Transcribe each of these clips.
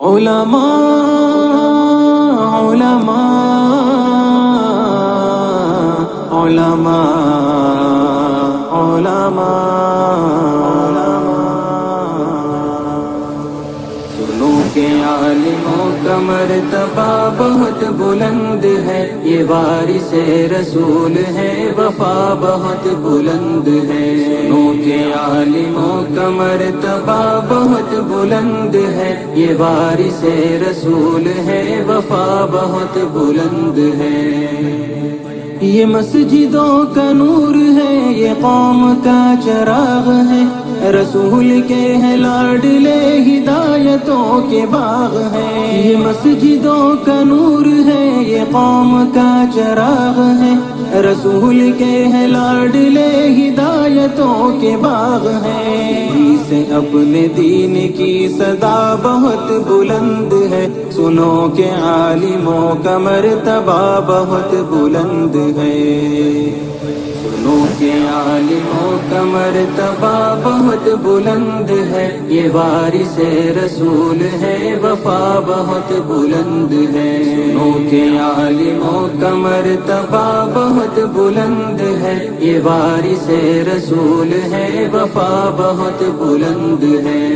علماء علماء علماء علماء سنو کہ عالموں کا مرتبہ بہت بلند ہے، یہ وارث رسول ہے، وفا بہت بلند ہے۔ سنو کہ عالموں کا مرتبہ بہت بلند ہے، یہ وارث رسول ہے، وفا بہت بلند ہے۔ یہ مسجدوں کا نور ہے، یہ قوم کا چراغ ہے، رسول کے ہیں لاڈلے، ہدایتوں کے باغ ہیں۔ یہ مسجدوں کا نور ہے، یہ قوم کا چراغ ہے، رسول کے ہیں لاڈلے، ہدایتوں کے باغ ہیں۔ سے اپنے دین کی صدا بہت بلند ہے، سنو کہ عالموں کا مرتبہ بہت بلند ہے۔ سنو کہ عالموں کا مرتبہ بہت بلند ہے، یہ وارث رسول ہے، وفا بہت بلند ہے۔ سنو کہ عالموں کا مرتبہ بہت بلند ہے، یہ وارث رسول ہے، وفا بہت بلند ہے۔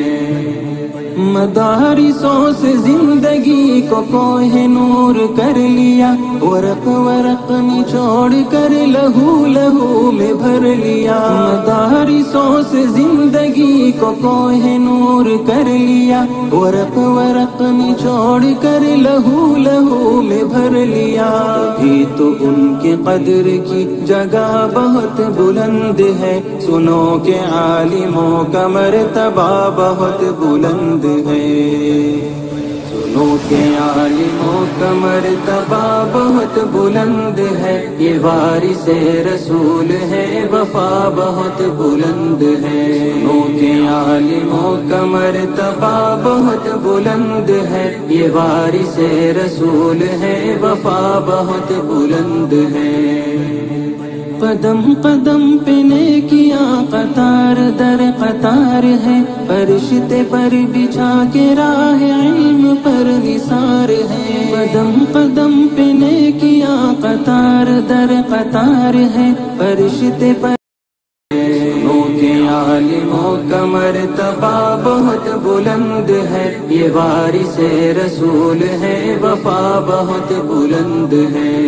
مدارسوں سے زندگی کو کوہ نور کر لیا، ورق ورق نچوڑ کر لہو لہو میں بھر لیا۔ مدارسوں سے زندگی کو کوہ نور کر لیا، ورق ورق نچوڑ کر لہو لہو میں بھر لیا۔ بھی تو ان کے قدر کی جگہ بہت بلند ہے، سنو کہ عالموں کا مرتبہ بہت بلند ہے۔ سنو کہ عالموں کا مرتبہ بہت بلند ہے، یہ وارث رسول ہے، وفا بہت بلند ہے۔ سنو کہ عالموں کا مرتبہ بہت بلند ہے، یہ وارث رسول ہے، وفا بہت بلند ہے۔ قدم قدم پہ نیکیاں قطار در قطار ہے، فرشتے پر بچھا کے راہ علم پر نثار ہے۔ قدم قدم پہ نیکیاں قطار در قطار ہے، فرشتے پر سنو کہ عالموں کا مرتبہ بہت بلند ہے، یہ وارث رسول ہے، وفا بہت بلند ہے۔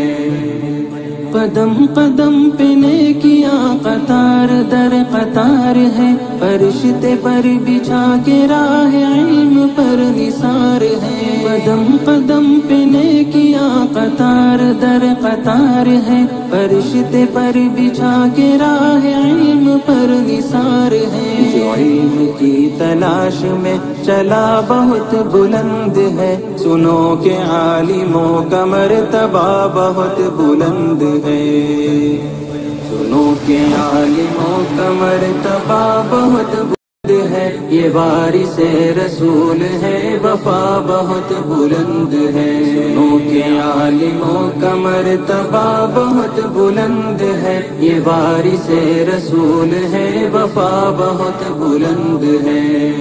قدم قدم پہ نیکیاں قطار در قطار ہے، فرشتے پر بچھا کے راہ علم پر نثار ہے۔ قدم قدم پہ نیکیاں قطار در قطار ہے، فرشتے پر بچھا کے راہ علم پر نثار ہے۔ جو علم کی تلاش میں چلا بہت بلند ہے، سنو کہ عالموں کا مرتبہ بہت بلند ہے۔ سنو کہ عالموں کا مرتبہ بہت بلند ہے، یہ وارث رسول ہے، وفا بہت بلند ہے۔ سنو کہ عالموں کا مرتبہ بہت بلند ہے، یہ وارث رسول ہے، وفا بہت بلند ہے۔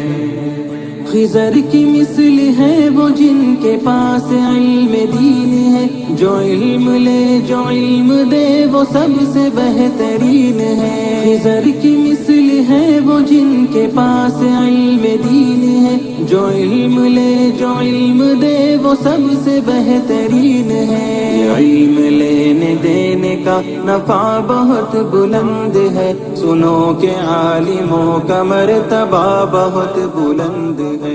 خضر کی مثل ہے وہ جن کے پاس علم دین ہے، جو علم لے جو علم دے وہ سب سے بہترین ہے۔ خضر کی مثل ہے وہ جن کے پاس علم دین ہے، جو علم لے جو علم دے وہ سب سے بہترین ہے۔ علم لینے دینے کا نفع بہت بلند ہے، سنو کہ عالموں کا مرتبہ بہت بلند ہے۔